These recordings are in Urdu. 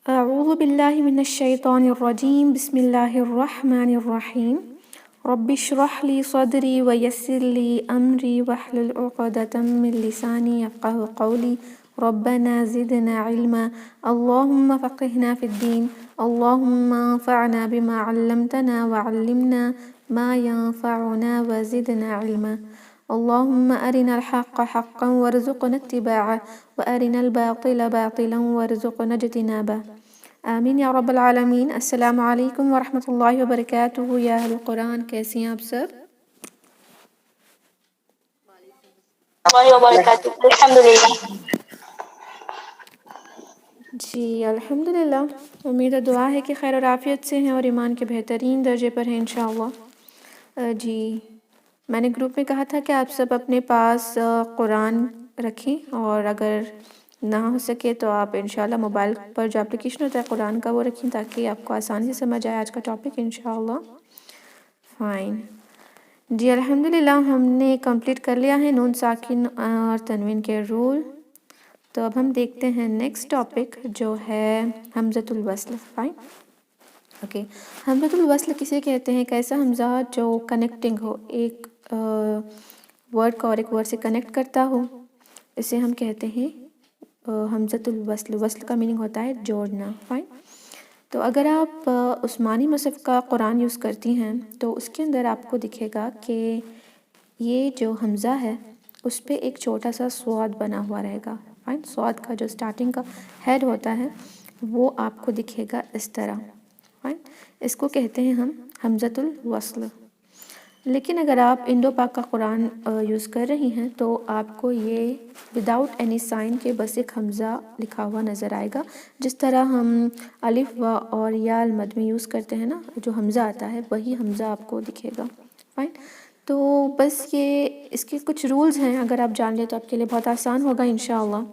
أعوذ بالله من الشيطان الرجيم بسم الله الرحمن الرحيم رب اشرح لي صدري ويسر لي أمري واحلل عقدة من لساني يفقه قولي ربنا زدنا علما اللهم فقهنا في الدين اللهم انفعنا بما علمتنا وعلمنا ما ينفعنا وزدنا علما اللهم أرنا الحق حقا وارزقنا اتباعه وأرنا الباطل باطلا وارزقنا اجتنابه آمین یا رب العالمین۔ السلام علیکم ورحمۃ اللہ وبرکاتہ۔ یا اہل القرآن، کیسے ہیں آپ سب؟ اللہ وبرکاتہ۔ الحمدللہ۔ جی الحمدللہ، امید و دعا ہے کہ خیر اور عافیت سے ہیں اور ایمان کے بہترین درجے پر ہیں انشاءاللہ۔ جی میں نے گروپ میں کہا تھا کہ آپ سب اپنے پاس قرآن رکھیں، اور اگر نہ ہو سکے تو آپ انشاءاللہ موبائل پر جو اپلیکیشن ہوتا ہے قرآن کا وہ رکھیں، تاکہ آپ کو آسانی سے سمجھ آئے آج کا ٹاپک انشاءاللہ۔ فائن جی الحمدللہ، ہم نے کمپلیٹ کر لیا ہے نون ساکن اور تنوین کے رول۔ تو اب ہم دیکھتے ہیں نیکسٹ ٹاپک جو ہے حمزۃ الوصل۔ فائن اوکے، حمزۃ الوصل کسے کہتے ہیں؟ ایک ایسا حمزہ جو کنیکٹنگ ہو، ایک ورڈ کو اور ایک ورڈ سے کنیکٹ کرتا ہو، اسے ہم کہتے ہیں حمزۃ الوصل۔ وصل کا میننگ ہوتا ہے جوڑنا۔ فائن، تو اگر آپ عثمانی مصحف کا قرآن یوز کرتی ہیں تو اس کے اندر آپ کو دکھے گا کہ یہ جو حمزہ ہے اس پہ ایک چھوٹا سا صاد بنا ہوا رہے گا۔ فائن، صاد کا جو سٹارٹنگ کا ہیڈ ہوتا ہے وہ آپ کو دکھے گا اس طرح۔ فائن، اس کو کہتے ہیں ہم حمزۃ الوصل۔ لیکن اگر آپ انڈو پاک کا قرآن یوز کر رہی ہیں تو آپ کو یہ وداؤٹ اینی سائن کے بس ایک حمزہ لکھا ہوا نظر آئے گا، جس طرح ہم الف و اور یا المد میں یوز کرتے ہیں نا، جو حمزہ آتا ہے وہی حمزہ آپ کو دکھے گا۔ فائن، تو بس یہ اس کے کچھ رولز ہیں، اگر آپ جان لیں تو آپ کے لیے بہت آسان ہوگا انشاءاللہ۔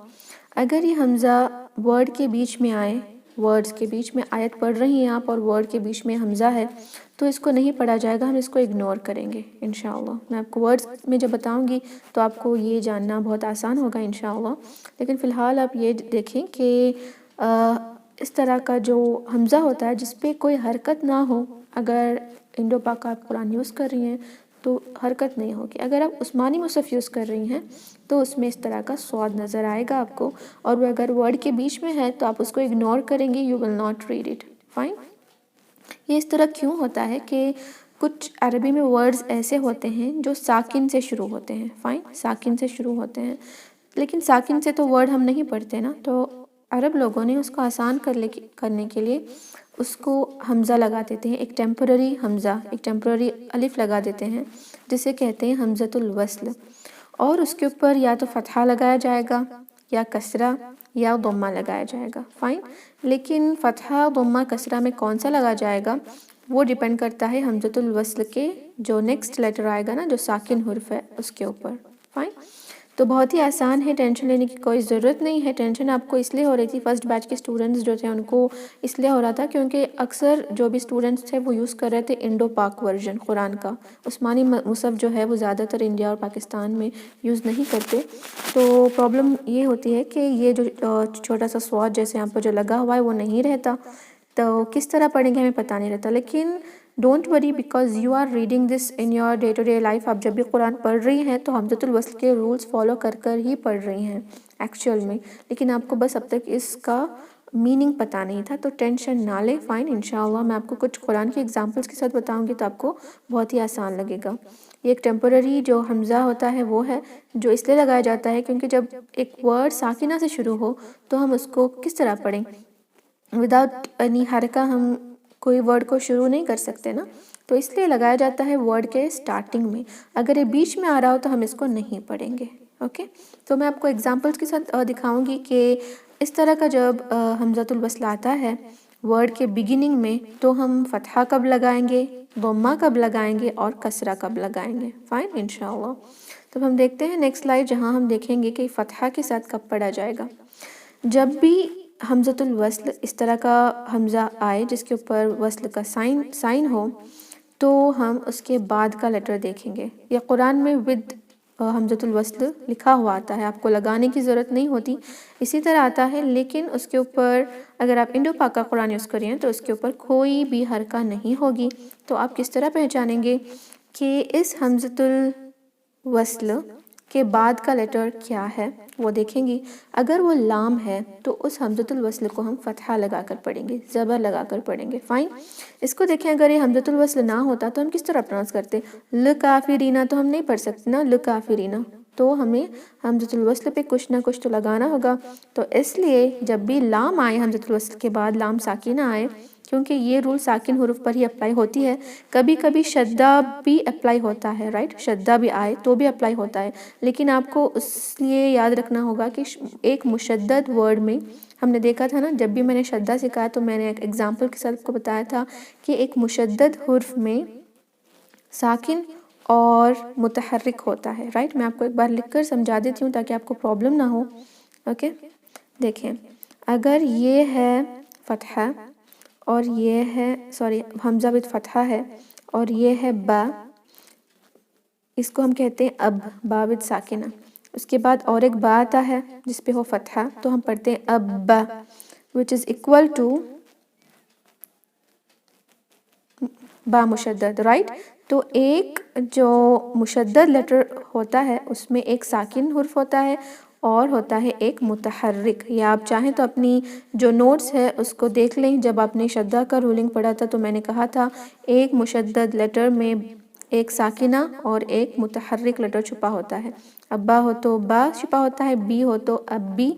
اگر یہ حمزہ ورڈ کے بیچ میں آئے، ورڈز کے بیچ میں آیت پڑھ رہی ہیں آپ اور ورڈ کے بیچ میں حمزہ ہے تو اس کو نہیں پڑھا جائے گا، ہم اس کو اگنور کریں گے انشاءاللہ۔ میں آپ کو ورڈز میں جب بتاؤں گی تو آپ کو یہ جاننا بہت آسان ہوگا انشاءاللہ۔ لیکن فی الحال آپ یہ دیکھیں کہ اس طرح کا جو حمزہ ہوتا ہے جس پہ کوئی حرکت نہ ہو، اگر انڈو پاک کا آپ قرآن یوز کر رہی ہیں تو حرکت نہیں ہوگی۔ اگر آپ عثمانی مصحف یوز کر رہی ہیں تو اس میں اس طرح کا صاد نظر آئے گا آپ کو، اور وہ اگر ورڈ کے بیچ میں ہے تو آپ اس کو اگنور کریں گے، you will not read it. Fine, یہ اس طرح کیوں ہوتا ہے کہ کچھ عربی میں ورڈز ایسے ہوتے ہیں جو ساکن سے شروع ہوتے ہیں۔ فائن، ساکن سے شروع ہوتے ہیں، لیکن ساکن سے تو ورڈ ہم نہیں پڑھتے نا، تو عرب لوگوں نے اس کو آسان کرنے کے لیے اس کو حمزہ لگا دیتے ہیں، ایک ٹیمپرری حمزہ، ایک ٹیمپرری الف لگا دیتے ہیں جسے کہتے ہیں حمزۃ الوصل، اور اس کے اوپر یا تو فتحہ لگایا جائے گا یا کسرہ یا ضمہ لگایا جائے گا۔ فائن، لیکن فتحہ ضمہ کسرہ میں کون سا لگا جائے گا وہ ڈیپینڈ کرتا ہے حمزۃ الوصل کے جو نیکسٹ لیٹر آئے گا نا، جو ساکن حرف ہے اس کے اوپر۔ فائن، تو بہت ہی آسان ہے، ٹینشن لینے کی کوئی ضرورت نہیں ہے۔ ٹینشن آپ کو اس لیے ہو رہی تھی، فرسٹ بیچ کے اسٹوڈنٹس جو تھے ان کو اس لیے ہو رہا تھا کیونکہ اکثر جو بھی اسٹوڈنٹس تھے وہ یوز کر رہے تھے انڈو پاک ورژن قرآن کا۔ عثمانی مصحف جو ہے وہ زیادہ تر انڈیا اور پاکستان میں یوز نہیں کرتے، تو پرابلم یہ ہوتی ہے کہ یہ جو چھوٹا سا صاد جیسے یہاں پر جو لگا ہوا ہے وہ نہیں رہتا، تو کس طرح پڑھیں گے ہمیں پتہ نہیں رہتا۔ لیکن don't worry, because you are reading this in your day to day life. آپ جب بھی قرآن پڑھ رہی ہیں تو حمزۃ الوصل کے رولز فالو کر کر ہی پڑھ رہی ہیں ایکچوئل میں، لیکن آپ کو بس اب تک اس کا میننگ پتہ نہیں تھا، تو ٹینشن نہ لیں۔ فائن، انشاءاللہ میں آپ کو کچھ قرآن کی ایگزامپلس کے ساتھ بتاؤں گی تو آپ کو بہت ہی آسان لگے گا۔ یہ ایک ٹیمپرری جو حمزہ ہوتا ہے وہ ہے جو اس لیے لگایا جاتا ہے کیونکہ جب ایک ورڈ ساکنہ سے شروع ہو تو ہم اس کو کس طرح پڑھیں، وداؤٹ اینی حرکہ ہم کوئی ورڈ کو شروع نہیں کر سکتے نا، تو اس لیے لگایا جاتا ہے ورڈ کے سٹارٹنگ میں۔ اگر یہ بیچ میں آ رہا ہو تو ہم اس کو نہیں پڑھیں گے۔ اوکے، تو میں آپ کو ایگزامپلس کے ساتھ دکھاؤں گی کہ اس طرح کا جب حمزۃ الوصل آتا ہے ورڈ کے بگننگ میں تو ہم فتحہ کب لگائیں گے، ضمہ کب لگائیں گے اور کسرہ کب لگائیں گے۔ فائن، انشاءاللہ۔ تو ہم دیکھتے ہیں نیکسٹ سلائیڈ، جہاں ہم دیکھیں گے کہ فتحہ کے ساتھ کب پڑھا جائے گا۔ جب بھی حمزۃ الوصل اس طرح کا حمزہ آئے جس کے اوپر وصل کا سائن ہو تو ہم اس کے بعد کا لیٹر دیکھیں گے۔ یہ قرآن میں ود حمزۃ الوصل لکھا ہوا آتا ہے، آپ کو لگانے کی ضرورت نہیں ہوتی، اسی طرح آتا ہے، لیکن اس کے اوپر اگر آپ انڈو پاک کا قرآن یوز کریں تو اس کے اوپر کوئی بھی حرکہ نہیں ہوگی۔ تو آپ کس طرح پہچانیں گے کہ اس حمزۃ الوصل کے بعد کا لیٹر کیا ہے، وہ دیکھیں گی۔ اگر وہ لام ہے تو اس حمزۃ الوصل کو ہم فتحہ لگا کر پڑھیں گے، زبر لگا کر پڑھیں گے، فائن۔ اس کو دیکھیں، اگر یہ حمزۃ الوصل نہ ہوتا تو ہم کس طرح پروننس کرتے؟ لکافرینہ تو ہم نہیں پڑھ سکتے نا، لکافرینہ، تو ہمیں حمزۃ الوصل پہ کچھ نہ کچھ تو لگانا ہوگا۔ تو اس لیے جب بھی لام آئے حمزۃ الوصل کے بعد، لام ساکنہ آئے، کیونکہ یہ رول ساکن حروف پر ہی اپلائی ہوتی ہے، کبھی کبھی شدہ بھی اپلائی ہوتا ہے، رائٹ، شدہ بھی آئے تو بھی اپلائی ہوتا ہے، لیکن آپ کو اس لیے یاد رکھنا ہوگا کہ ایک مشدد ورڈ میں ہم نے دیکھا تھا نا، جب بھی میں نے شدہ سکھایا تو میں نے ایک ایگزامپل کے ساتھ کو بتایا تھا کہ ایک مشدد حرف میں ساکن اور متحرک ہوتا ہے، رائٹ۔ میں آپ کو ایک بار لکھ کر سمجھا دیتی ہوں تاکہ آپ کو پرابلم نہ ہو، اوکے۔ دیکھیں، اگر یہ ہے فتحہ اور یہ ہے حمزہ وتھ فتحہ ہے اور یہ ہے با، اس کو ہم کہتے ہیں اب، با وتھ ساکنہ۔ اس کے بعد اور ایک با آتا ہے جس پہ ہو فتحہ، تو ہم پڑھتے ہیں اب با، which is equal to با مشدد، رائٹ۔ تو ایک جو مشدد لیٹر ہوتا ہے اس میں ایک ساکن حرف ہوتا ہے اور ہوتا ہے ایک متحرک۔ یا آپ چاہیں تو اپنی جو نوٹس ہے اس کو دیکھ لیں، جب آپ نے شدہ کا رولنگ پڑھا تھا تو میں نے کہا تھا ایک مشدد لیٹر میں ایک ساکنہ اور ایک متحرک لیٹر چھپا ہوتا ہے۔ ابا ہو تو با چھپا ہوتا ہے، بی ہو تو ابی،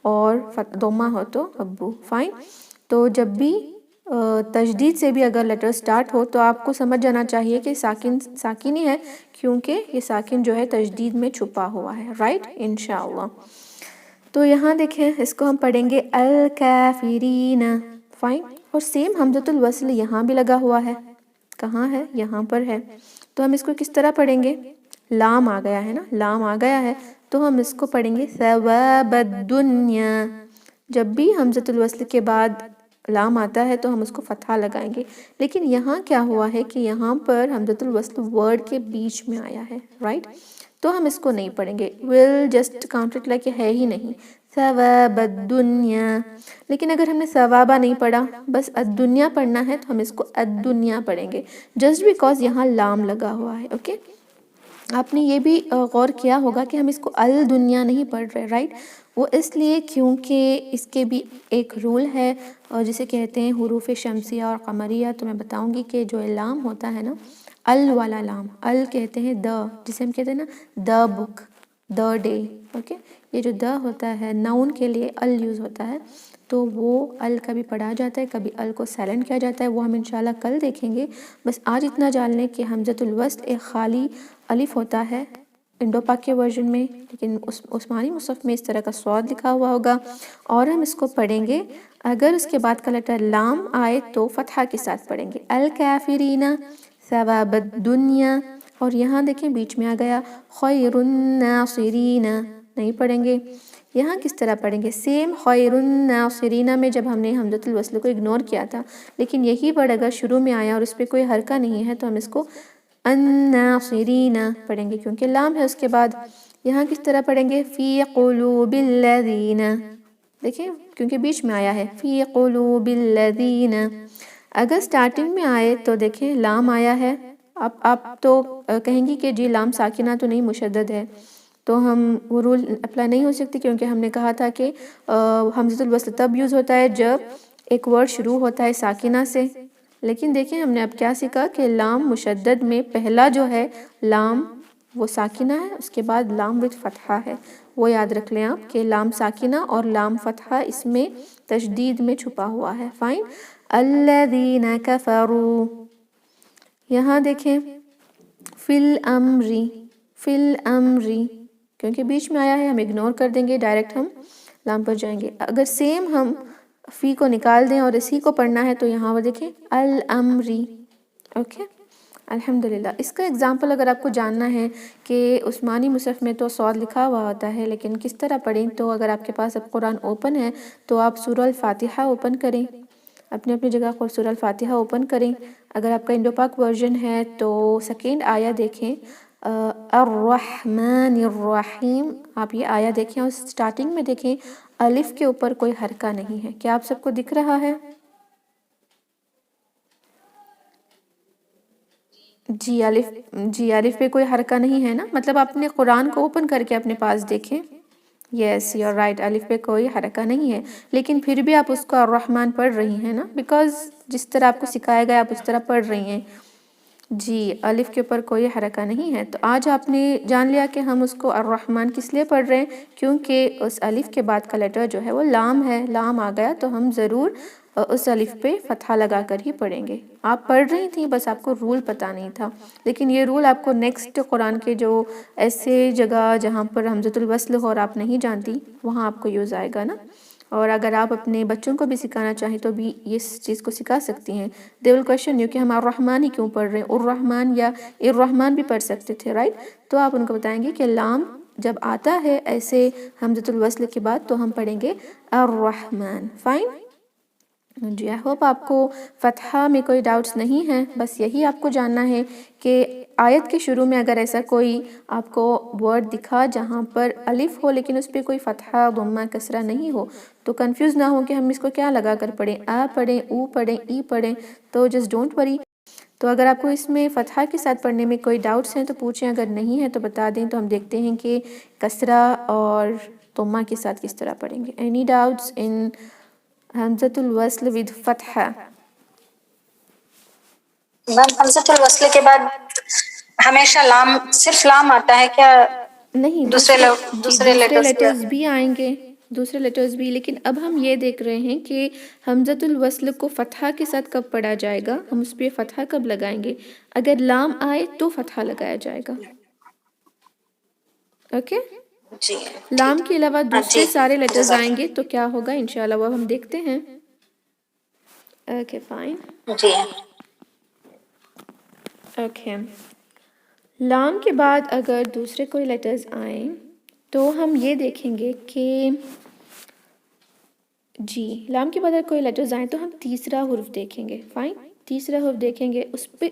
اور دوما ہو تو ابو، فائن۔ تو جب بھی تجدید سے بھی اگر لیٹر سٹارٹ ہو تو آپ کو سمجھ جانا چاہیے کہ ساکن ہی ہے، کیونکہ یہ ساکن جو ہے تجدید میں چھپا ہوا ہے، رائٹ، انشاءاللہ۔ تو یہاں دیکھیں، اس کو ہم پڑھیں گے الکافرین، فائن۔ اور سیم حمزۃ الوصل یہاں بھی لگا ہوا ہے، کہاں ہے؟ یہاں پر ہے۔ تو ہم اس کو کس طرح پڑھیں گے؟ لام آ گیا ہے نا، لام آ گیا ہے تو ہم اس کو پڑھیں گے ثواب الدنیا۔ جب بھی حمزۃ الوصل کے بعد لام آتا ہے تو ہم اس کو فتحہ لگائیں گے، لیکن یہاں کیا ہوا ہے کہ یہاں پر حمزۃ الوصل ورڈ کے بیچ میں آیا ہے، رائٹ، تو ہم اس کو نہیں پڑھیں گے، we'll just count it like ہے ہی نہیں، ثواب الدنیا۔ لیکن اگر ہم نے ثوابہ نہیں پڑھا، بس الدنیا پڑھنا ہے تو ہم اس کو الدنیا پڑھیں گے، just because یہاں لام لگا ہوا ہے، اوکے۔ آپ نے یہ بھی غور کیا ہوگا کہ ہم اس کو الدنیا نہیں پڑھ رہے، رائٹ، وہ اس لیے کیونکہ اس کے بھی ایک رول ہے اور جسے کہتے ہیں حروف شمسیہ اور قمریہ۔ تو میں بتاؤں گی کہ جو لام ہوتا ہے نا، ال والا لام، ال کہتے ہیں دا، جسے ہم کہتے ہیں نا دا بک، دا ڈے، اوکے۔ یہ جو دا ہوتا ہے ناؤن کے لیے ال یوز ہوتا ہے، تو وہ ال کبھی پڑھا جاتا ہے، کبھی ال کو سائلنٹ کیا جاتا ہے، وہ ہم انشاءاللہ کل دیکھیں گے۔ بس آج اتنا جان لیں کہ حمزۃ الوصل ایک خالی الف ہوتا ہے انڈو پاک کے ورژن میں، لیکن عثمانی مصحف میں اس طرح کا صاد لکھا ہوا ہوگا، اور ہم اس کو پڑھیں گے۔ اگر اس کے بعد کا لیٹر لام آئے تو فتحہ کے ساتھ پڑھیں گے، الکافرین ثواب الدنیا۔ اور یہاں دیکھیں بیچ میں آ گیا خیر الناصرین، نہیں پڑھیں گے۔ یہاں کس طرح پڑھیں گے؟ سیم خیر الناصرین میں جب ہم نے حمزۃ الوصل کو اگنور کیا تھا، لیکن یہی ورڈ اگر شروع میں آیا اور اس پہ کوئی حرکہ نہیں ہے تو ہم اس کو الناصرین پڑھیں گے، کیونکہ لام ہے اس کے بعد۔ یہاں کس طرح پڑھیں گے؟ فی قلوب الذین، دیکھیں کیونکہ بیچ میں آیا ہے، فی قلوب الذین۔ اگر سٹارٹنگ میں آئے تو دیکھیں لام آیا ہے، اب آپ تو کہیں گی کہ جی لام ساکنہ تو نہیں مشدد ہے، تو ہم وہ رول اپلائی نہیں ہو سکتی، کیونکہ ہم نے کہا تھا کہ حمزۃ الوصل تب یوز ہوتا ہے جب ایک ورڈ شروع ہوتا ہے ساکنہ سے۔ لیکن دیکھیں ہم نے اب کیا سیکھا کہ لام مشدد میں پہلا جو ہے لام وہ ساکنہ ہے، اس کے بعد لام وتھ فتحہ ہے، وہ یاد رکھ لیں آپ کہ لام ساکنہ اور لام فتحہ اس میں تشدید میں چھپا ہوا ہے، فائن۔ الذین کفروا، یہاں دیکھیں فی الامر، فی الامر، کیونکہ بیچ میں آیا ہے ہم اگنور کر دیں گے، ڈائریکٹ ہم لام پر جائیں گے۔ اگر سیم ہم فی کو نکال دیں اور اسی کو پڑھنا ہے تو یہاں وہ دیکھیں الامری، اوکے، الحمدللہ۔ اس کا اگزامپل اگر آپ کو جاننا ہے کہ عثمانی مصحف میں تو صاد لکھا ہوا ہوتا ہے لیکن کس طرح پڑھیں، تو اگر آپ کے پاس اب قرآن اوپن ہے تو آپ سورہ الفاتحہ اوپن کریں، اپنی اپنی جگہ پر سورہ الفاتحہ اوپن کریں۔ اگر آپ کا انڈو پاک ورژن ہے تو سیکنڈ آیا دیکھیں، الرحمن الرحیم. آپ یہ آیا دیکھیں اور سٹارٹنگ میں دیکھیں الف کے اوپر کوئی حرکہ نہیں ہے. کیا آپ سب کو دکھ رہا ہے؟ جی الف پہ کوئی حرکہ نہیں ہے نا، مطلب اپنے قرآن کو اوپن کر کے اپنے پاس دیکھیں. یس یو آر رائٹ، الف پہ کوئی حرکہ نہیں ہے، لیکن پھر بھی آپ اس کو الرحمن پڑھ رہی ہیں نا، بیکاز جس طرح آپ کو سکھایا گیا آپ اس طرح پڑھ رہی ہیں. جی الف کے اوپر کوئی حرکہ نہیں ہے. تو آج آپ نے جان لیا کہ ہم اس کو الرحمن کس لیے پڑھ رہے ہیں، کیونکہ اس الف کے بعد کا لیٹر جو ہے وہ لام ہے. لام آ گیا تو ہم ضرور اس الف پہ فتحہ لگا کر ہی پڑھیں گے. آپ پڑھ رہی تھیں، بس آپ کو رول پتہ نہیں تھا، لیکن یہ رول آپ کو نیکسٹ قرآن کے جو ایسے جگہ جہاں پر حمزۃ الوصل ہو اور آپ نہیں جانتی وہاں آپ کو یوز آئے گا نا. اور اگر آپ اپنے بچوں کو بھی سکھانا چاہیں تو بھی اس چیز کو سکھا سکتی ہیں. دے ول کویسچن یو کہ ہم الرحمن ہی کیوں پڑھ رہے ہیں، الرحمن یا الرحمن بھی پڑھ سکتے تھے، رائٹ. تو آپ ان کو بتائیں گے کہ لام جب آتا ہے ایسے حمزۃ الوصل کے بعد تو ہم پڑھیں گے الرحمن. Fine G. آئی ہوپ آپ کو فتحہ میں کوئی ڈاؤٹس نہیں ہیں. بس یہی آپ کو جاننا ہے کہ آیت کے شروع میں اگر ایسا کوئی آپ کو ورڈ دکھا جہاں پر الف ہو لیکن اس پہ کوئی فتحہ ضمہ کسرہ نہیں ہو تو کنفیوز نہ ہو کہ ہم اس کو کیا لگا کر پڑھیں، آ پڑھیں، او پڑھیں، ای پڑھیں. تو جسٹ ڈونٹ وری. تو اگر آپ کو اس میں فتحہ کے ساتھ پڑھنے میں کوئی ڈاؤٹس ہیں تو پوچھیں، اگر نہیں ہے تو بتا دیں تو ہم دیکھتے ہیں کہ کسرہ اور ضمہ کے ساتھ کس طرح پڑھیں گے. اینی ڈاؤٹس ان حمزۃ الوصل ود فتحہ؟ میم حمزۃ الوصل کے بعد ہمیشہ لام، صرف لام آتا ہے کیا؟ نہیں، دوسرے دوسرے لیٹرز لیٹرز بھی آئیں گے، دوسرے لیٹرز بھی، لیکن اب ہم یہ دیکھ رہے ہیں کہ حمزۃ الوصل کو فتحہ کے ساتھ کب پڑھا جائے گا، ہم اس پہ فتحہ کب لگائیں گے. اگر لام آئے تو فتحہ لگایا جائے گا. اوکے. جی لام کے علاوہ دوسرے جی سارے لیٹرز جزاک آئیں گے تو کیا ہوگا انشاءاللہ وہ ہم دیکھتے ہیں. Okay fine. جی. اوکے. لام کے بعد اگر دوسرے کوئی لیٹرز آئیں تو ہم یہ دیکھیں گے کہ جی لام کے بعد اگر کوئی لیٹرز آئیں تو ہم تیسرا حرف دیکھیں گے. فائن. تیسرا حرف دیکھیں گے،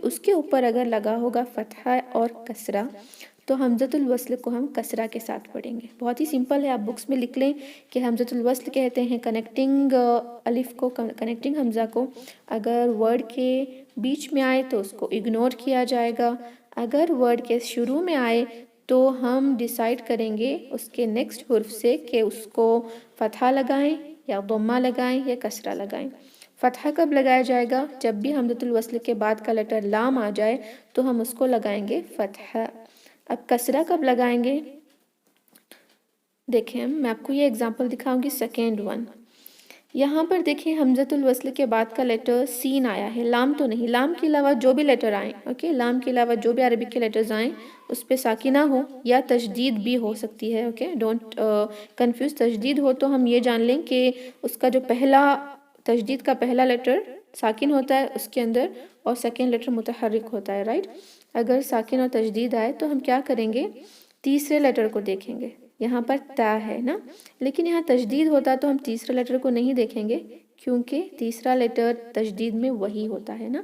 اس کے اوپر اگر لگا ہوگا فتحہ اور کسرہ تو حمزۃ الوصل کو ہم کسرہ کے ساتھ پڑھیں گے. بہت ہی سمپل ہے، آپ بکس میں لکھ لیں کہ حمزۃ الوصل کہتے ہیں کنیکٹنگ الف کو، کنیکٹنگ حمزہ کو. اگر ورڈ کے بیچ میں آئے تو اس کو اگنور کیا جائے گا، اگر ورڈ کے شروع میں آئے تو ہم ڈیسائیڈ کریں گے اس کے نیکسٹ حرف سے کہ اس کو فتحہ لگائیں یا ضمہ لگائیں یا کسرہ لگائیں. فتحہ کب لگایا جائے گا؟ جب بھی حمزۃ الوصل کے بعد کا لیٹر لام آ جائے تو ہم اس کو لگائیں گے فتحہ. اب کسرہ کب لگائیں گے؟ دیکھیں میں آپ کو یہ اگزامپل دکھاؤں گی. سیکنڈ ون، یہاں پر دیکھیں حمزۃ الوصل کے بعد کا لیٹر سین آیا ہے، لام تو نہیں. لام کے علاوہ جو بھی لیٹر آئیں، اوکے، لام کے علاوہ جو بھی عربک کے لیٹرز آئیں اس پہ ساکنہ ہو یا تشدید بھی ہو سکتی ہے. Okay, don't confuse. تشدید ہو تو ہم یہ جان لیں کہ اس کا جو پہلا تشدید کا پہلا لیٹر ساکن ہوتا ہے اس کے اندر اور سیکنڈ لیٹر متحرک ہوتا ہے، رائٹ. اگر ساکن اور تشدید آئے تو ہم کیا کریں گے؟ تیسرے لیٹر کو دیکھیں گے. یہاں پر تا ہے نا، لیکن یہاں تشدید ہوتا تو ہم تیسرے لیٹر کو نہیں دیکھیں گے کیونکہ تیسرا لیٹر تشدید میں وہی ہوتا ہے نا.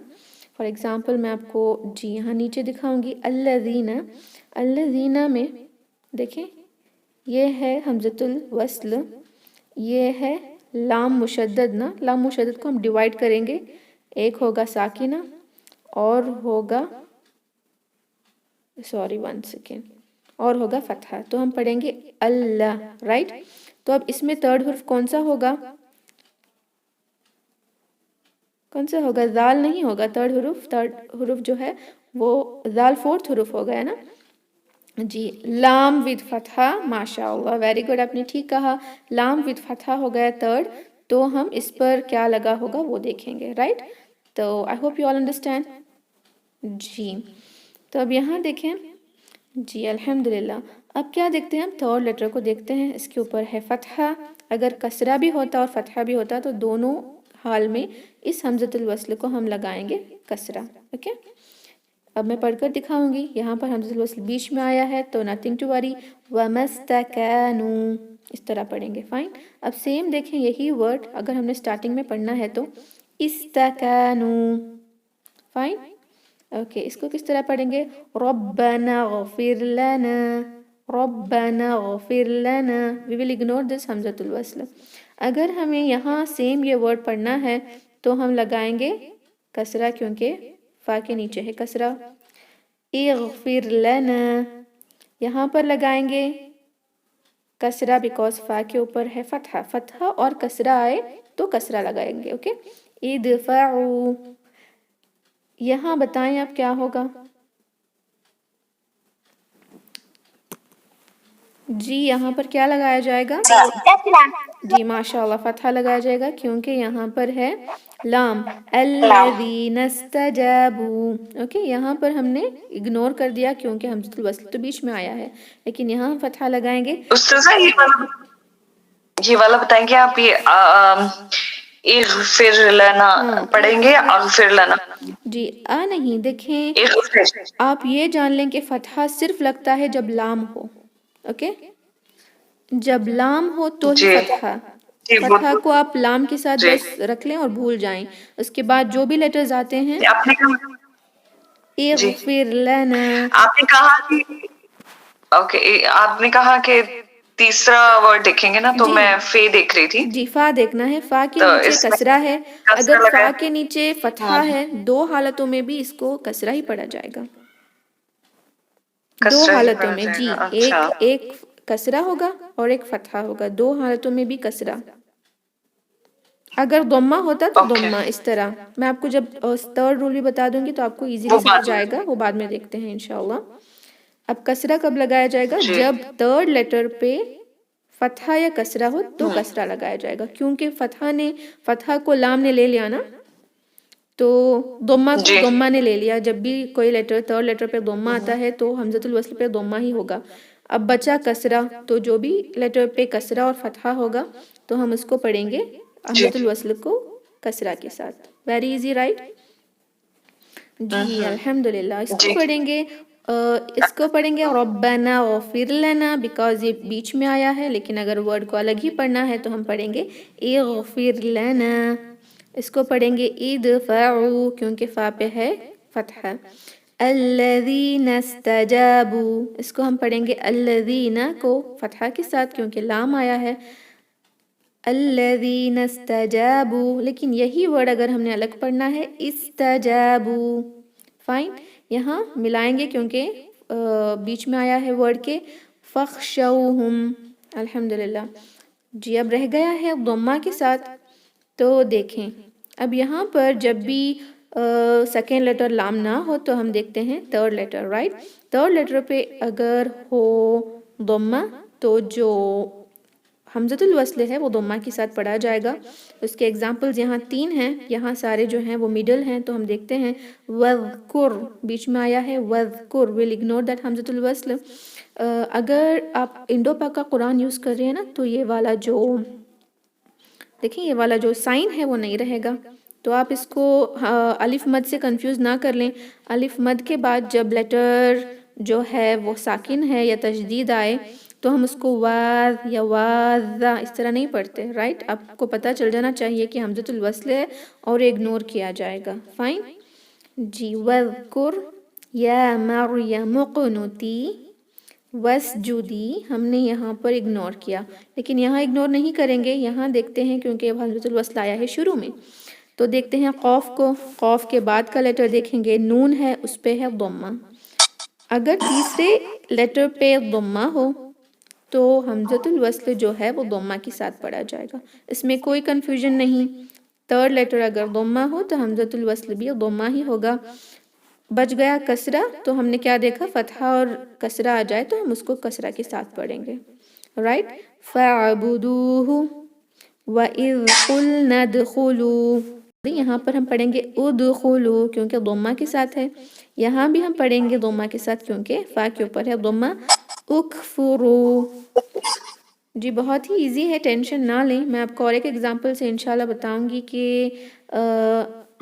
فار ایگزامپل میں آپ کو جی یہاں نیچے دکھاؤں گی. الذین، الذین میں دیکھیں یہ ہے حمزۃ الوصل، یہ ہے لام مشدد نا. لام مشدد کو ہم ڈیوائیڈ کریں گے، ایک ہوگا ساکنہ اور ہوگا ون سیکنڈ اور ہوگا فتحہ. تو ہم پڑھیں گے اللہ، رائٹ. تو اب اس میں تھرڈ حرف کون سا ہوگا؟ کون سا ہوگا؟ ذال نہیں ہوگا. تھرڈ حرف جو ہے وہ ذال فورتھ حرف ہو گیا نا. جی لام ود فتحہ، ماشاء اللہ، ویری گڈ، آپ نے ٹھیک کہا. لام ود فتحہ ہو گیا تھرڈ، تو ہم اس پر کیا لگا ہوگا وہ دیکھیں گے، رائٹ. تو I hope you all understand. جی تو اب یہاں دیکھیں. جی الحمدللہ. اب کیا دیکھتے ہیں ہم؟ تھرڈ لیٹر کو دیکھتے ہیں. اس کے اوپر ہے فتحہ. اگر کسرہ بھی ہوتا اور فتحہ بھی ہوتا تو دونوں حال میں اس حمزۃ الوصل کو ہم لگائیں گے کسرہ. اوکے، اب میں پڑھ کر دکھاؤں گی. یہاں پر حمزۃ الوصل بیچ میں آیا ہے تو نتھنگ ٹو وری. وَمَسْتَكَانُوا اس طرح پڑھیں گے. فائن. اب سیم دیکھیں یہی ورڈ اگر ہم نے سٹارٹنگ میں پڑھنا ہے تو استکانوا. فائن. اوکے، اس کو کس طرح پڑھیں گے؟ ربنا اغفر لنا، ربنا اغفر لنا. وی ول اگنور دس حمزۃ الوصل. اگر ہمیں یہاں سیم یہ ورڈ پڑھنا ہے تو ہم لگائیں گے کسرہ، کیونکہ فا کے نیچے ہے کسرہ. اغفر لنا، یہاں پر لگائیں گے کسرہ بیکاز فا کے اوپر ہے فتحہ. فتحہ اور کسرہ آئے تو کسرہ لگائیں گے. اوکے. ادفعوا، یہاں بتائیں اب کیا ہوگا؟ جی یہاں پر کیا لگایا جائے گا؟ جی ماشاء اللہ فتحہ لگایا جائے گا کیونکہ یہاں پر ہے لام. الذین استجابوا. اوکے، یہاں پر ہم نے اگنور کر دیا کیونکہ حمزۃ الوصل تو بیچ میں آیا ہے، لیکن یہاں ہم فتحہ لگائیں گے. استاذہ یہ والا بتائیں گے آپ، یہ اغفر لنا پڑھیں گے یا اغفر لنا؟ جی نہیں، دیکھیں اغفر. آپ یہ جان لیں کہ فتحہ صرف لگتا ہے جب لام ہو. اوکے، جب لام ہو تو ہی جی فتحہ. جی فتحہ کو آپ لام کے ساتھ جی بس رکھ لیں اور بھول جائیں. اس کے بعد جو بھی لیٹرز آتے ہیں آپ نے کہا جی اغفر لنا. آپ نے کہا کہ اوکے، آپ نے کہا کہ تیسرا ورڈ دیکھیں گے نا، تو جی میں فے دیکھ رہی تھی، جی فا دیکھنا ہے. فا کے تو نیچے اس میں کسرہ ہے. کسرہ اگر لگا فا ہے. کے نیچے فتحہ ہے دو حالتوں میں بھی اس کو کسرہ ہی پڑھا جائے گا. دو کسرہ ہی حالتوں پڑھا میں جائے جی، گا. اچھا ایک کسرہ ہوگا اور ایک فتحہ ہوگا. دو حالتوں میں بھی کسرہ. اگر ضمہ ہوتا تو اوکے، ضمہ اس طرح. میں آپ کو جب تھرڈ رول بھی بتا دوں گی تو آپ کو ایزیلی وہ سمجھ بات جائے گا، وہ بعد میں دیکھتے ہیں انشاءاللہ. اب کسرہ کب لگایا جائے گا؟ جی جب تھرڈ لیٹر پہ فتحہ یا کسرہ ہو تو کسرہ لگایا جائے گا، کیونکہ فتحہ کو لام نے لے لیا نا، تو ضمہ کو جی ضمہ نے لے لیا. جب بھی کوئی لیٹر تھرڈ لیٹر پہ ضمہ آتا ہے تو حمزۃ الوصل پہ ضمہ ہی ہوگا. اب بچا کسرہ، تو جو بھی لیٹر پہ کسرہ اور فتحہ ہوگا تو ہم اس کو پڑھیں گے جی حمزۃ الوصل کو کسرہ کے ساتھ. Very easy right? جی الحمدللہ. اس کو جی پڑھیں گے ربنا اغفر لنا بیکاز یہ بیچ میں آیا ہے، لیکن اگر ورڈ کو الگ ہی پڑھنا ہے تو ہم پڑھیں گے اغفر لنا. اس کو پڑھیں گے ادفعوا کیونکہ فا پہ ہے فتحہ. الذین استجابوا، اس کو ہم پڑھیں گے الذین کو فتحہ کے ساتھ کیونکہ لام آیا ہے. الذین استجابوا، لیکن یہی ورڈ اگر ہم نے الگ پڑھنا ہے استجابوا. فائن، یہاں ملائیں گے کیونکہ بیچ میں آیا ہے ورڈ کے فخشوہم. الحمدللہ. جی اب رہ گیا ہے ضمہ کے ساتھ. تو دیکھیں اب یہاں پر جب بھی سیکنڈ لیٹر لام نہ ہو تو ہم دیکھتے ہیں third letter. Right, third letter پہ اگر ہو ضمہ تو جو حمزۃ الوصل ہے وہ ضمہ کے ساتھ پڑھا جائے گا. اس کے ایگزامپلز یہاں 3 ہیں، یہاں سارے جو ہیں وہ مڈل ہیں. تو ہم دیکھتے ہیں وَذْكُرْ بیچ میں آیا ہے وَذْكُرْ. we'll ignore that حمزۃ الوصل. اگر آپ انڈو پاک کا قرآن یوز کر رہے ہیں نا تو یہ والا جو دیکھیں یہ والا جو سائن ہے وہ نہیں رہے گا. تو آپ اس کو الف مد سے کنفیوز نہ کر لیں. الف مد کے بعد جب لیٹر جو ہے وہ ساکن ہے یا تشدید آئے تو ہم اس کو واذ یا واذا اس طرح نہیں پڑھتے. رائٹ، آپ کو پتہ چل جانا چاہیے کہ حمزۃ الوصل ہے اور اگنور کیا جائے گا. فائن جی. وَاذْكُرْ یا مریم اقنتی واسجدی، ہم نے یہاں پر اگنور کیا، لیکن یہاں اگنور نہیں کریں گے. یہاں دیکھتے ہیں کیونکہ حمزۃ الوصل آیا ہے شروع میں، تو دیکھتے ہیں قوف کو. قوف کے بعد کا لیٹر دیکھیں گے نون ہے، اس پہ ہے ضمہ. اگر تیسرے لیٹر پہ ضمہ ہو تو حمزۃ الوصل جو ہے وہ ضمہ کے ساتھ پڑھا جائے گا. اس میں کوئی کنفیوژن نہیں. تھرڈ لیٹر اگر ضمہ ہو تو حمزۃ الوصل بھی ضمہ ہی ہوگا. بچ گیا کسرہ، تو ہم نے کیا دیکھا فتحہ اور کسرہ آ جائے تو ہم اس کو کسرہ کے ساتھ پڑھیں گے. رائٹ، فَاعْبُدُوهُ وَإِذْ قُلْنَا ادْخُلُوا. یہاں پر ہم پڑھیں گے ادخلوا کیونکہ ضمہ کے ساتھ ہے. یہاں بھی ہم پڑھیں گے ضمہ کے ساتھ کیونکہ فا کے اوپر ہے ضمہ. اکفروا. جی بہت ہی ایزی ہے، ٹینشن نہ لیں. میں آپ کو اور ایک ایگزامپل سے انشاءاللہ بتاؤں گی کہ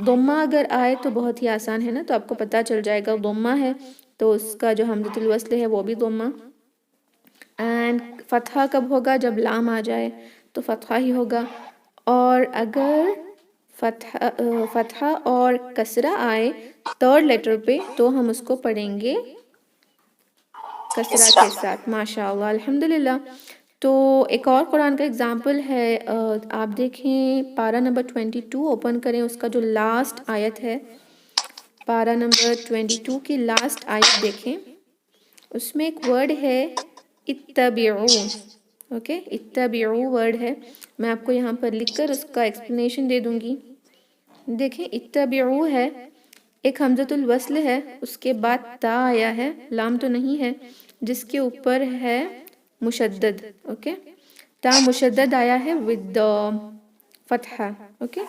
ضمہ اگر آئے تو بہت ہی آسان ہے نا، تو آپ کو پتہ چل جائے گا ضمہ ہے تو اس کا جو حمزۃ الوصل ہے وہ بھی ضمہ. اینڈ فتحہ کب ہوگا؟ جب لام آ جائے تو فتحہ ہی ہوگا. اور اگر فتحہ اور کسرہ آئے تھرڈ لیٹر پہ تو ہم اس کو پڑھیں گے کسرہ کے ساتھ. ماشاء اللہ الحمدللہ. تو ایک اور قرآن کا اگزامپل ہے، آپ دیکھیں پارہ نمبر 22 اوپن کریں، اس کا جو لاسٹ آیت ہے، پارہ نمبر 22 کی لاسٹ آیت دیکھیں. اس میں ایک ورڈ ہے اتبعو. اوکے، اتبعو ورڈ ہے. میں آپ کو یہاں پر لکھ کر اس کا ایکسپلینیشن دے دوں گی. دیکھیں اتبعو ہے، ایک حمزۃ الوصل ہے، اس کے بعد تا آیا ہے، لام تو نہیں ہے، جس کے اوپر ہے مشدد. اوکے، تا مشدد آیا ہے ود فتحہ. اوکے،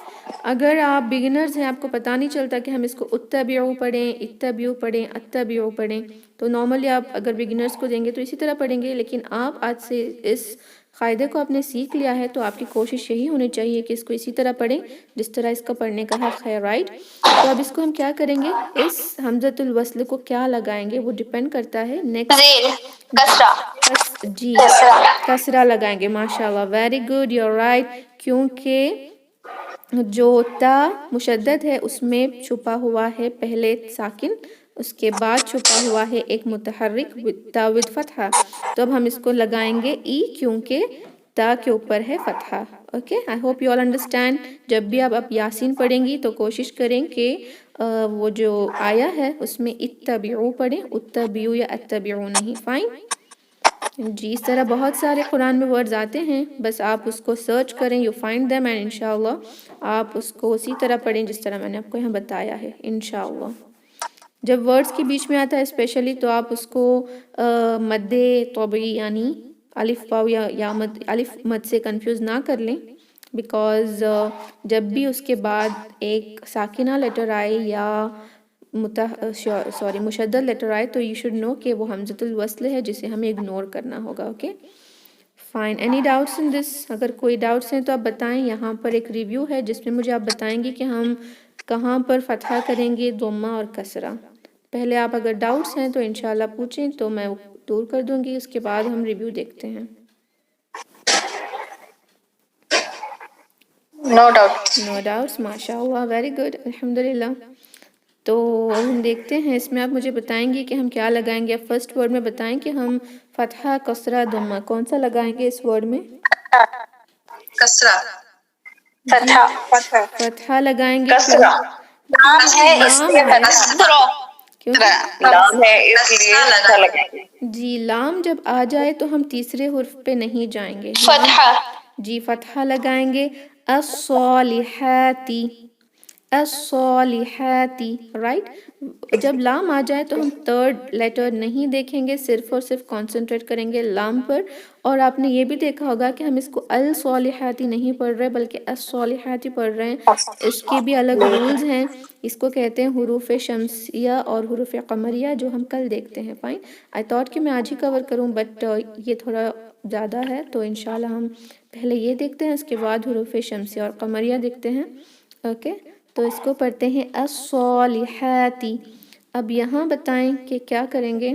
اگر آپ بگنرز ہیں، آپ کو پتہ نہیں چلتا کہ ہم اس کو اتبعو پڑھیں، اتبعو پڑھیں، اتبعو پڑھیں، تو نارملی آپ اگر بگنرز کو دیں گے تو اسی طرح پڑھیں گے. لیکن آپ آج سے اس قاعدے کو آپ نے سیکھ لیا ہے، تو آپ کی کوشش یہی ہونی چاہیے کہ اس کو اسی طرح پڑھیں جس طرح اس کا پڑھنے کا حق ہے. رائٹ، تو اب اس کو ہم کیا کریں گے، اس حمزۃ الوصل کو کیا لگائیں گے وہ ڈیپینڈ کرتا ہے نیکسٹ. جی کسرہ لگائیں گے. ماشاء اللہ very good, you are right. کیونکہ جو تا مشدد ہے اس میں چھپا ہوا ہے پہلے ساکن، اس کے بعد چھپا ہوا ہے ایک متحرک تا ود فتحہ. تو اب ہم اس کو لگائیں گے ای، کیونکہ تا کے اوپر ہے فتحہ. Okay, I hope you all understand. جب بھی آپ یاسین پڑھیں گی تو کوشش کریں کہ وہ جو آیا ہے اس میں اتبعو پڑھیں، اتبعو یا اتبعو نہیں. فائن جی. اس طرح بہت سارے قرآن میں ورڈز آتے ہیں، بس آپ اس کو سرچ کریں، یو فائنڈ دیم، اینڈ انشاءاللہ آپ اس کو اسی طرح پڑھیں جس طرح میں نے آپ کو یہاں بتایا ہے انشاءاللہ. جب ورڈز کے بیچ میں آتا ہے اسپیشلی تو آپ اس کو مد طبعی یعنی الف پاؤ یا مد الف مد سے کنفیوز نہ کر لیں، بیکاز جب بھی اس کے بعد ایک ساکنہ لیٹر آئے یا مشدد لیٹر آئے تو یو شوڈ نو کہ وہ حمزۃ الوصل ہے جسے ہمیں اگنور کرنا ہوگا. Okay fine. Any doubts in this? اگر کوئی ڈاؤٹس ہیں تو آپ بتائیں. یہاں پر ایک ریویو ہے جس میں مجھے آپ بتائیں گے کہ ہم کہاں پر فتحہ کریں گے، ضمہ اور کسرہ. پہلے آپ اگر ڈاؤٹس ہیں تو انشاءاللہ پوچھیں تو میں دور کر دوں گی، اس کے بعد ہم ریویو دیکھتے ہیں. No doubt. نو ڈاؤٹس، ماشاء اللہ ویری گڈ الحمدللہ. تو اب ہم دیکھتے ہیں، اس میں آپ مجھے بتائیں گے کہ ہم کیا لگائیں گے. فرسٹ ورڈ میں بتائیں کہ ہم فتحہ کسرہ ضمہ کون سا لگائیں گے اس ورڈ میں. کسرہ. جی فتحہ لگائیں گے. کسرہ نام ہے اس لام لیے ہے کسرہ. لام ہے اس لیے کسرہ لگائیں گے. جی لام جب آ جائے تو ہم تیسرے حرف پہ نہیں جائیں گے. فتحہ. جی فتحہ لگائیں گے. الصالحاتی، الصالحاتی. رائٹ، جب لام آ جائے تو ہم تھرڈ لیٹر نہیں دیکھیں گے، صرف اور صرف کانسنٹریٹ کریں گے لام پر. اور آپ نے یہ بھی دیکھا ہوگا کہ ہم اس کو الصالحاتی نہیں پڑھ رہے بلکہ الصالحاتی پڑھ رہے ہیں. اس کے بھی الگ رولز ہیں. اس کو کہتے ہیں حروف شمسیہ اور حروف قمریہ، جو ہم کل دیکھتے ہیں. فائن، آئی تھاٹ کہ میں آج ہی کور کروں، بٹ یہ تھوڑا زیادہ ہے تو انشاءاللہ ہم پہلے یہ دیکھتے ہیں، اس کے بعد حروف شمسیہ اور قمریہ دیکھتے ہیں. اوکے تو اس کو پڑھتے ہیں الصالحاتی. اب یہاں بتائیں کہ کیا کریں گے.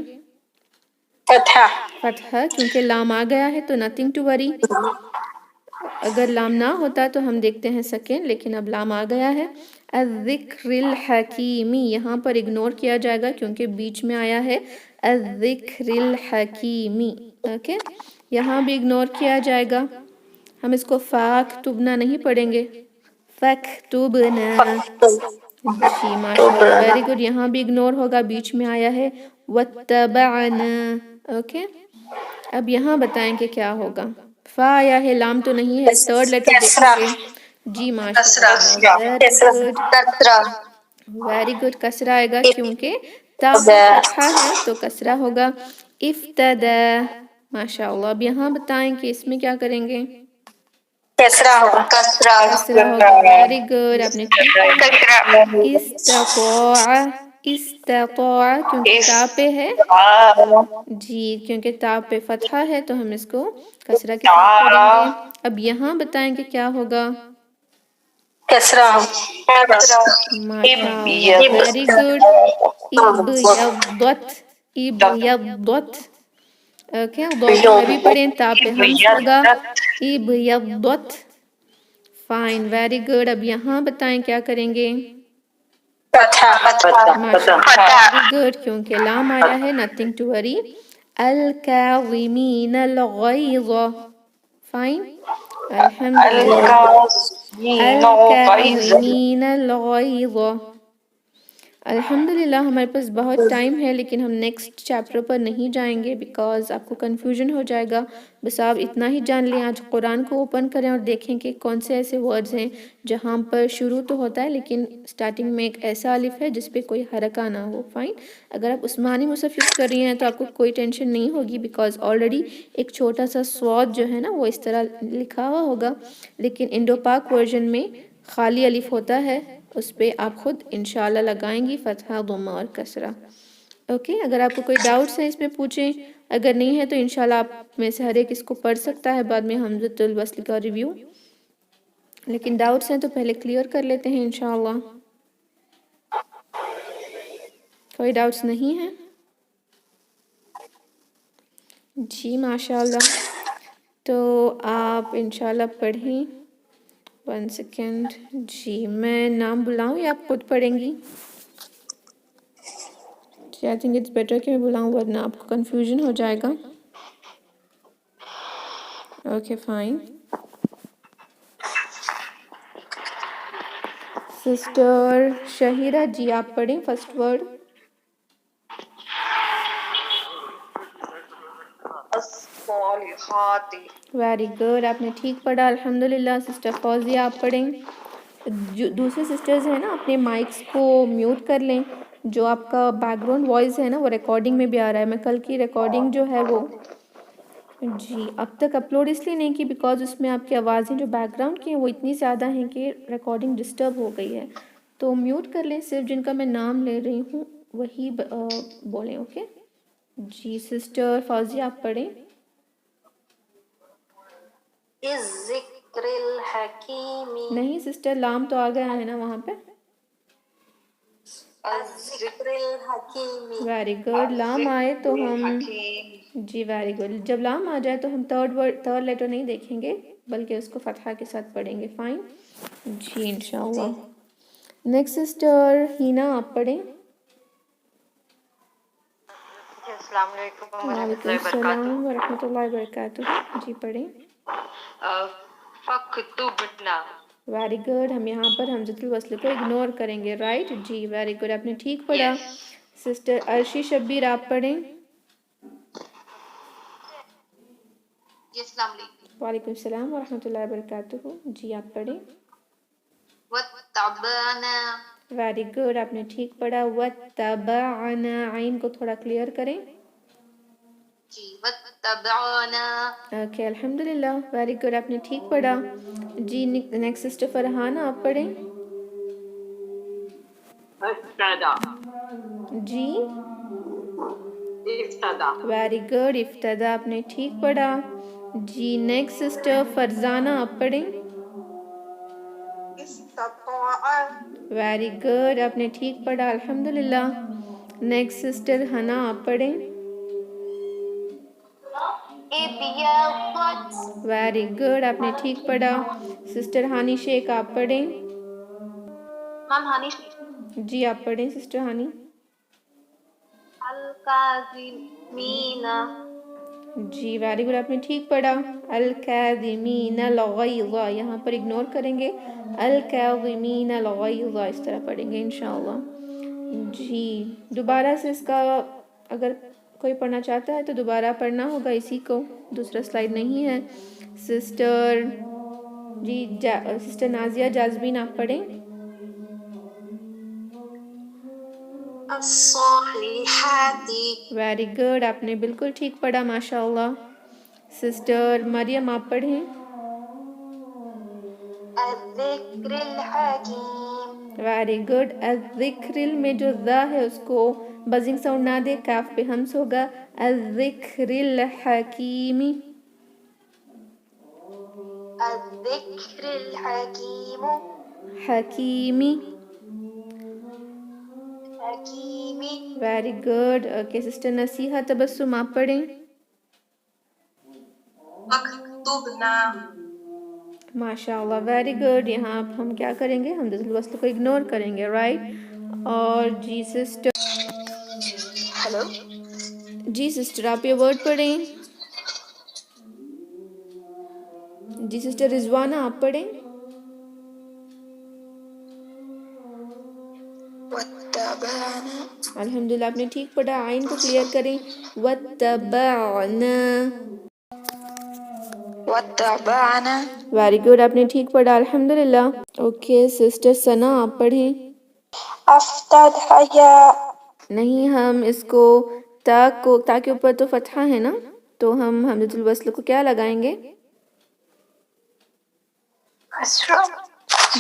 فتحہ. فتحہ، کیونکہ لام آ گیا ہے تو نتھنگ ٹو وری. اگر لام نہ ہوتا تو ہم دیکھتے ہیں سیکنڈ، لیکن اب لام آ گیا ہے. الذکر الحکیمی، یہاں پر اگنور کیا جائے گا کیونکہ بیچ میں آیا ہے الذکر الحکیمی. اوکے یہاں بھی اگنور کیا جائے گا. ہم اس کو فاکتبنا نہیں پڑھیں گے، فاکتبنا. جی ماشاءاللہ ویری گڈ. یہاں بھی اگنور ہوگا، بیچ میں آیا ہے واتبعنا. اوکے اب یہاں بتائیں کہ کیا ہوگا. فا آیا ہے، لام تو نہیں ہے، تھرڈ لیٹر دیکھیں گے. جی ماشاءاللہ ویری گڈ، ویری گڈ. کسرہ آئے گا کیونکہ تا پر فتحہ ہے تو کسرہ ہوگا. افتدا. ماشاءاللہ. اب یہاں بتائیں کہ اس میں کیا کریں گے. کسرہ ہوگا. کسرہ ہوگا. ویری گڈ، آپ نے ٹھیک کہا. استطاع، استطاع کیونکہ تا پہ ہے. جی کیونکہ تا پہ فتحہ ہے تو ہم اس کو کسرہ کے ساتھ پڑھیں گے. اب یہاں بتائیں کہ کیا ہوگا. کسرہ. ماشاءاللہ ویری گڈ. ابیضت، ابیضت. اوکے ضاد ہیوی پڑھیں، تا پہ ہمز ہوگا. ابیضت. Fine very good. اب یہاں بتائیں کیا کریں گے. فتح ماشاءاللہ گڈ کیونکہ لام آیا ہے nothing to worry الکاظمین الغیظ فائن الحمدللہ الکاظمین الغیظ الحمدللہ ہمارے پاس بہت ٹائم ہے لیکن ہم نیکسٹ چیپٹر پر نہیں جائیں گے بیکاز آپ کو کنفیوژن ہو جائے گا. بس آپ اتنا ہی جان لیں آج قرآن کو اوپن کریں اور دیکھیں کہ کون سے ایسے ورڈز ہیں جہاں پر شروع تو ہوتا ہے لیکن سٹارٹنگ میں ایک ایسا الف ہے جس پہ کوئی حرکہ نہ ہو. فائن. اگر آپ عثمانی مصحف یوز کر رہی ہیں تو آپ کو کوئی ٹینشن نہیں ہوگی بیکاز آلریڈی ایک چھوٹا سا صاد جو ہے نا وہ اس طرح لکھا ہوا ہوگا لیکن انڈو پاک ورژن میں خالی الف ہوتا ہے اس پہ آپ خود انشاءاللہ لگائیں گی فتحہ ضمہ اور کسرہ. اوکے اگر آپ کو کوئی ڈاؤٹس ہیں اس میں پوچھیں اگر نہیں ہے تو انشاءاللہ آپ میں سے ہر ایک اس کو پڑھ سکتا ہے بعد میں حمزۃ الوصل کا ریویو. لیکن ڈاؤٹس ہیں تو پہلے کلیئر کر لیتے ہیں انشاءاللہ. کوئی ڈاؤٹس نہیں ہیں؟ جی ماشاءاللہ. تو آپ انشاءاللہ پڑھیں. 1 سیکنڈ. جی میں نام بلاؤں یا آپ خود پڑھیں گی؟ جی آئی تھنک اٹس بیٹر کہ میں بلاؤں ورنہ آپ کو کنفیوژن ہو جائے گا. Okay fine. Sister Shaheera ji آپ پڑھیں فرسٹ ورڈ. الصالحات. ویری گڈ آپ نے ٹھیک پڑھا الحمدللہ. سسٹر فوزیہ آپ پڑھیں. دوسرے سسٹرز ہیں نا اپنے مائکس کو میوٹ کر لیں. جو آپ کا بیک گراؤنڈ وائس ہے نا وہ ریکارڈنگ میں بھی آ رہا ہے. میں کل کی ریکارڈنگ جو ہے وہ جی اب تک اپلوڈ اس لیے نہیں کی بیکاز اس میں آپ کی آوازیں جو بیک گراؤنڈ کی ہیں وہ اتنی زیادہ ہیں کہ ریکارڈنگ ڈسٹرب ہو گئی ہے. تو میوٹ کر لیں. صرف جن کا میں نام لے رہی ہوں وہی بولیں. اوکے جی سسٹر فوزیہ آپ پڑھیں. الذکر الحکیم نہیں سسٹر لام تو آ گیا ہے نا وہاں پہ. الذکر الحکیم. Very good. لام آئے تو ہم حکیم. جی ویری گڈ. جب لام آ جائے تو ہم تھرڈ لیٹر نہیں دیکھیں گے بلکہ اس کو فتحہ کے ساتھ پڑھیں گے. فائن. جی انشاءاللہ. نیکسٹ سسٹر ہینا آپ پڑھیں. السلام علیکم ورحمۃ وعلیکم اللہ وبرکاتہ. السلام ورحمۃ اللہ وبرکاتہ. جی پڑھیں. فَاكْتُبْنَا. Very good. ہم یہاں پر حمزۃ الوصل کو اگنور کریں گے. رائٹ. جی ویری گڈ آپ نے ٹھیک پڑھا. Yes. سسٹر عرشی شبیر آپ پڑھیں. جی السلام علیکم. وعلیکم السلام ورحمۃ اللہ وبرکاتہ. جی آپ پڑھیں. واتبعنا. ویری گڈ آپ نے ٹھیک پڑھا. واتبعنا عین کو تھوڑا کلیئر کریں. جی واتبعنا. اوکے الحمدللہ. ویری گڈ آپ نے ٹھیک پڑھا. جی نیکسٹ سسٹر فرحانہ آپ پڑھیں. ابتدا. جی ابتدا. Very good. ابتدا آپ نے ٹھیک پڑھا. جی نیکسٹ سسٹر فرزانہ آپ پڑھیں. استطاع. ویری گڈ آپ نے ٹھیک پڑھا الحمدللہ. نیکسٹ سسٹر حنا آپ پڑھیں. ابیضت. ویری گڈ آپ نے ٹھیک پڑھا. سسٹر ہانی شیخ آپ پڑھیں. میم ہانی. جی آپ پڑھیں سسٹر ہانی. الکاظمین. جی ویری گڈ آپ نے ٹھیک پڑھا. الکاظمین الغیظ یہاں پر اگنور کریں گے. الکاظمین الغیظ اس طرح پڑھیں گے انشاءاللہ. جی دوبارہ سے اس کا اگر کوئی پڑھنا چاہتا ہے تو دوبارہ پڑھنا ہوگا اسی کو. دوسرا سلائیڈ نہیں ہے. سسٹر جی سسٹر نازیہ جازمین آپ پڑھیں. الصالحات. ویری گڈ آپ نے بالکل ٹھیک پڑھا ماشاءاللہ. سسٹر مریم آپ پڑھیں. الذکر الحکیم. Very good. الذکر میں جو ذا ہے اس کو بزنگ ساؤنڈ نہ دے. کاف پہ ہمس ہوگا. الذکر الحکیم. الذکر الحکیم. حکیمی. حکیمی. Very good. Okay sister Nasiha Tabassum آپ پڑھیں. اکتبنا. ماشاء اللہ ویری گڈ. یہاں ہم کیا کریں گے حمزۃ الوصل کو اگنور کریں گے. رائٹ. اور جی سسٹر ہلو جی سسٹر آپ یہ ورڈ پڑھیں. جی سسٹر رضوانہ آپ پڑھیں. واتبعنا الحمدللہ آپ نے ٹھیک پڑھا. آئین کو کلیئر کریں. واتبعنا. واتبعنا ویری گڈ آپ نے ٹھیک پڑھا الحمدللہ. اوکے سسٹر ثنا آپ پڑھیں. افتتح یا نہیں ہم اس کو تا کے اوپر تو فتحہ ہے نا تو ہم حمزۃ الوصل کو کیا لگائیں گے؟ اسرا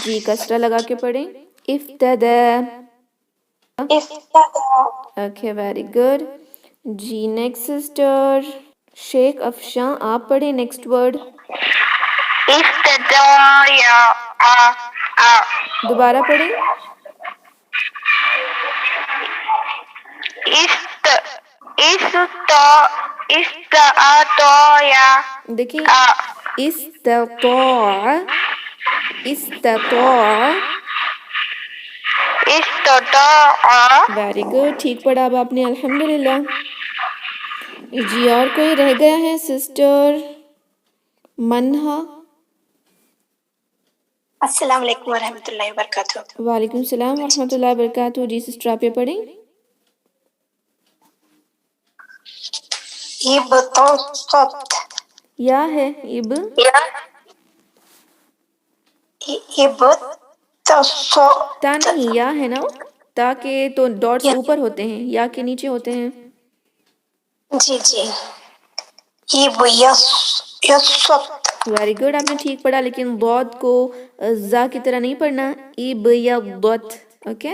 جی کسرہ لگا کے پڑھیں. افتدا. افتتح اوکے ویری گڈ. جی نیکسٹ سسٹر شیخ افشاں آپ پڑھیں نیکسٹ ورڈ. افتتح یا دوبارہ پڑھیں. دیکھیں استطاع ویری گڈ ٹھیک پڑھا اب آپ نے الحمدللہ. جی اور کوئی رہ گیا ہے سسٹر منہا. السلام علیکم ورحمۃ اللہ وبرکاتہ. وعلیکم السلام ورحمۃ اللہ وبرکاتہ. جی سسٹر آپ یہ پڑھیں. ابتسط یا ہے اب ابتسط تا نہیں یا ہے نا. تا کے تو ڈاٹس اوپر ہوتے ہیں یا کے نیچے ہوتے ہیں. جی جی یسط ویری گڈ آپ نے ٹھیک پڑھا لیکن ضاد کو زا کی طرح نہیں پڑھنا. ابیضت. اوکے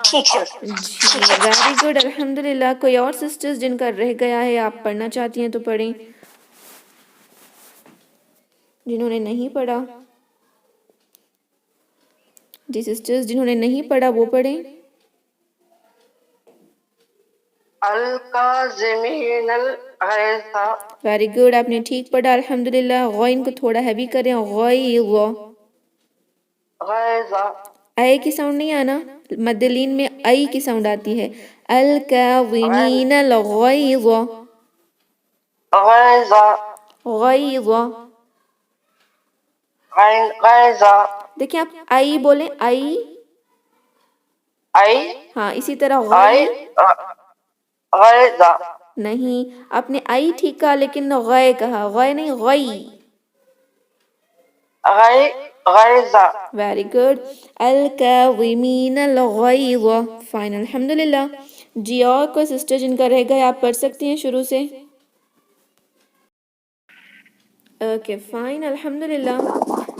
ٹھیک ہے جی ویری گڈ الحمدللہ. کوئی اور سسٹرز جن کا رہ گیا ہے آپ پڑھنا چاہتی ہیں تو پڑھیں. جنہوں نے نہیں پڑھا جی سسٹرز جنہوں نے نہیں پڑھا وہ پڑھیں. الکاظمین الغیظ. ویری گڈ آپ نے ٹھیک پڑھا الحمدللہ. غین کو تھوڑا ہیوی کریں. غیظ. غیظ اے کی ساؤنڈ نہیں آنا. مدلین میں ای کی ساؤنڈ آتی ہے. الکاظمین الغیظ. غیظ غیظ. غیظ. دیکھیں آپ آئی بولیں. آئی ای ہاں اسی طرح ای غیظ. نہیں آپ نے آئی ٹھیک کہا لیکن غے کہا. غے نہیں غی. غیظ. Very good. الکاظمین الغیظ. فائن الحمدللہ. جی اور کوئی سسٹر جن کا رہ گیا آپ پڑھ سکتی ہیں شروع سے. اوکے فائن الحمدللہ.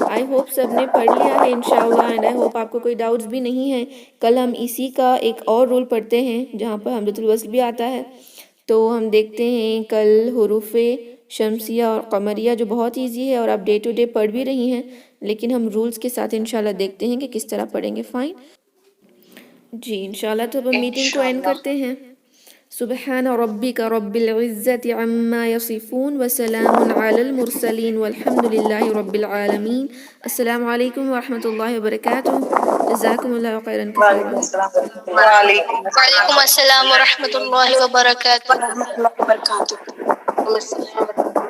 آئی ہوپ سب نے پڑھ لیا ہے انشاءاللہ اینڈ آئی ہوپ آپ کو کوئی ڈاؤٹس بھی نہیں ہیں. کل ہم اسی کا ایک اور رول پڑھتے ہیں جہاں پر حمزۃ الوصل بھی آتا ہے. تو ہم دیکھتے ہیں کل حروف شمسیہ اور قمریہ جو بہت ایزی ہے اور آپ ڈے ٹو ڈے پڑھ بھی رہی ہیں لیکن ہم رولز کے ساتھ انشاءاللہ دیکھتے ہیں کہ کس طرح پڑھیں گے. فائن جی انشاءاللہ. تو اب ہم میٹنگ کو اینڈ کرتے ہیں. سبحان ربک رب العزت عما یصفون وسلام علی المرسلین والحمد للہ رب العالمین. السلام علیکم ورحمۃ اللہ وبرکاتہ. جزاکم اللہ خیرا کثیرا. وعلیکم السلام ورحمۃ اللہ وبرکاتہ. وعلیکم السلام.